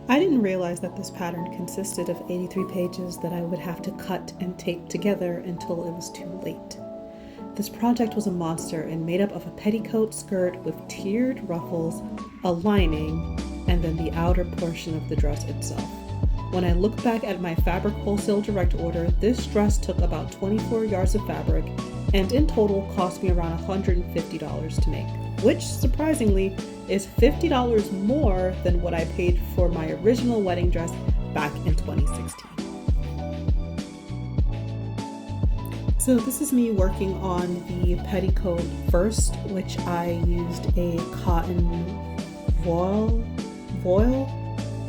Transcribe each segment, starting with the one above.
I didn't realize that this pattern consisted of 83 pages that I would have to cut and tape together until it was too late. This project was a monster and made up of a petticoat skirt with tiered ruffles, a lining, and then the outer portion of the dress itself. When I look back at my fabric wholesale direct order, this dress took about 24 yards of fabric and in total cost me around $150 to make, which surprisingly is $50 more than what I paid for my original wedding dress back in 2016. So this is me working on the petticoat first, which I used a cotton voile.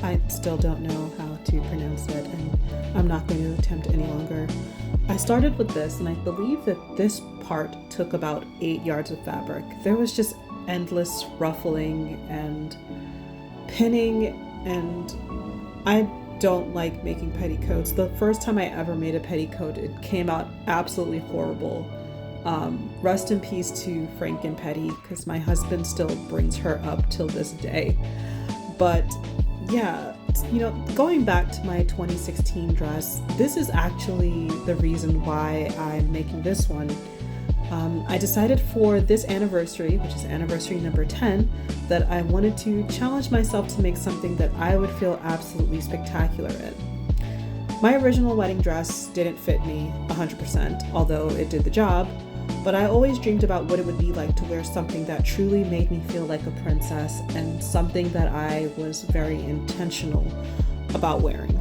I still don't know how to pronounce it, and I'm not going to attempt any longer. I started with this, and I believe that this part took about 8 yards of fabric. There was just endless ruffling and pinning, and I don't like making petticoats. The first time I ever made a petticoat, it came out absolutely horrible. Rest in peace to Franken Petty, because my husband still brings her up till this day. But yeah, going back to my 2016 dress, this is actually the reason why I'm making this one. I decided for this anniversary, which is anniversary number 10, that I wanted to challenge myself to make something that I would feel absolutely spectacular in. My original wedding dress didn't fit me 100%, although it did the job, but I always dreamed about what it would be like to wear something that truly made me feel like a princess and something that I was very intentional about wearing.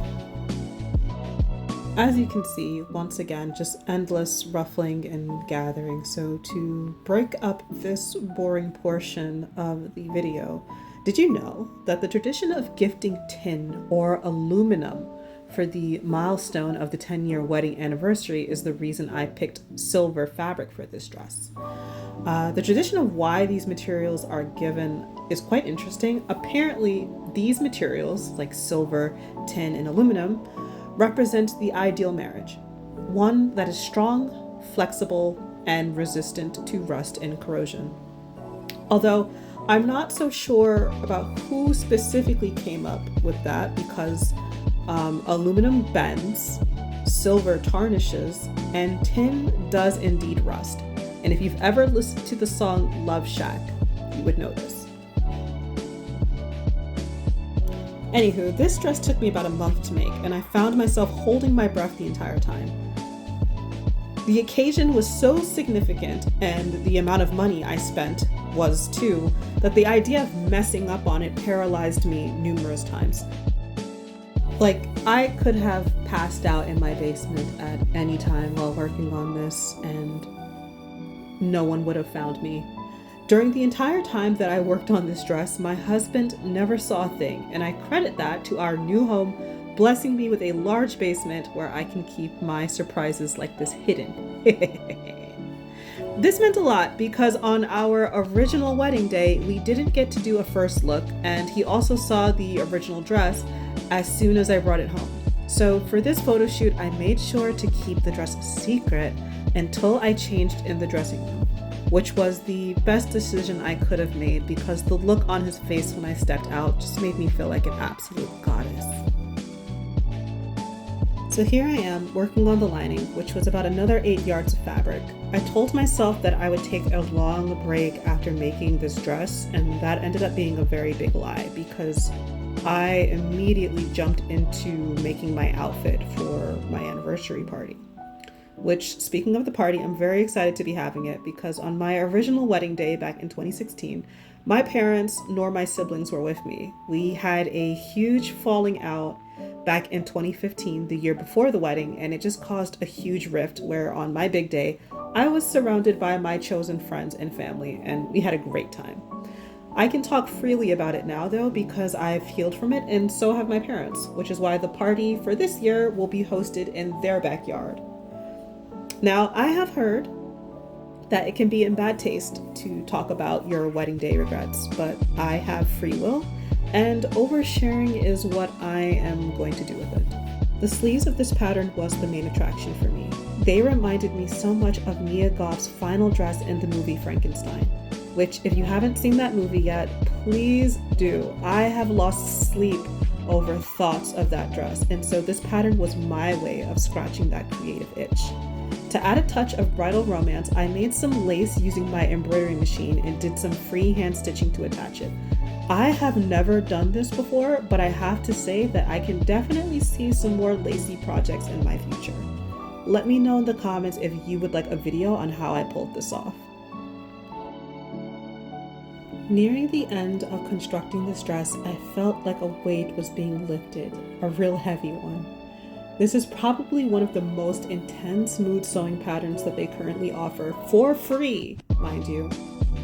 As you can see, once again, just endless ruffling and gathering. So to break up this boring portion of the video, did you know that the tradition of gifting tin or aluminum for the milestone of the 10-year wedding anniversary is the reason I picked silver fabric for this dress? The tradition of why these materials are given is quite interesting. Apparently, these materials, like silver, tin, and aluminum, represent the ideal marriage, one that is strong, flexible, and resistant to rust and corrosion. Although I'm not so sure about who specifically came up with that, because aluminum bends, silver tarnishes, and tin does indeed rust. And if you've ever listened to the song Love Shack, you would know this. Anywho, this dress took me about a month to make, and I found myself holding my breath the entire time. The occasion was so significant, and the amount of money I spent was too, that the idea of messing up on it paralyzed me numerous times. Like, I could have passed out in my basement at any time while working on this, and no one would have found me. During the entire time that I worked on this dress, my husband never saw a thing, and I credit that to our new home blessing me with a large basement where I can keep my surprises like this hidden. This meant a lot because on our original wedding day, we didn't get to do a first look, and he also saw the original dress as soon as I brought it home. So for this photo shoot, I made sure to keep the dress secret until I changed in the dressing room, which was the best decision I could have made because the look on his face when I stepped out just made me feel like an absolute goddess. So here I am working on the lining, which was about another 8 yards of fabric. I told myself that I would take a long break after making this dress, and that ended up being a very big lie because I immediately jumped into making my outfit for my anniversary party. Which, speaking of the party, I'm very excited to be having it because on my original wedding day back in 2016, my parents nor my siblings were with me. We had a huge falling out back in 2015, the year before the wedding, and it just caused a huge rift where on my big day, I was surrounded by my chosen friends and family, and we had a great time. I can talk freely about it now though because I've healed from it, and so have my parents, which is why the party for this year will be hosted in their backyard. Now, I have heard that it can be in bad taste to talk about your wedding day regrets, but I have free will, and oversharing is what I am going to do with it. The sleeves of this pattern was the main attraction for me. They reminded me so much of Mia Goth's final dress in the movie Frankenstein, which if you haven't seen that movie yet, please do. I have lost sleep over thoughts of that dress, and so this pattern was my way of scratching that creative itch. To add a touch of bridal romance, I made some lace using my embroidery machine and did some free hand stitching to attach it. I have never done this before, but I have to say that I can definitely see some more lacy projects in my future. Let me know in the comments if you would like a video on how I pulled this off. Nearing the end of constructing this dress, I felt like a weight was being lifted, a real heavy one. This is probably one of the most intense mood sewing patterns that they currently offer, for free, mind you.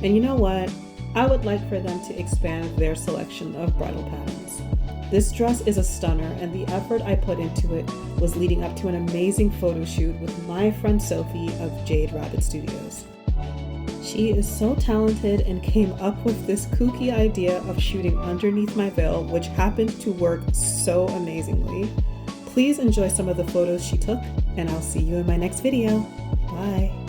And you know what? I would like for them to expand their selection of bridal patterns. This dress is a stunner, and the effort I put into it was leading up to an amazing photo shoot with my friend Sophie of Jade Rabbit Studios. She is so talented and came up with this kooky idea of shooting underneath my veil, which happened to work so amazingly. Please enjoy some of the photos she took, and I'll see you in my next video. Bye.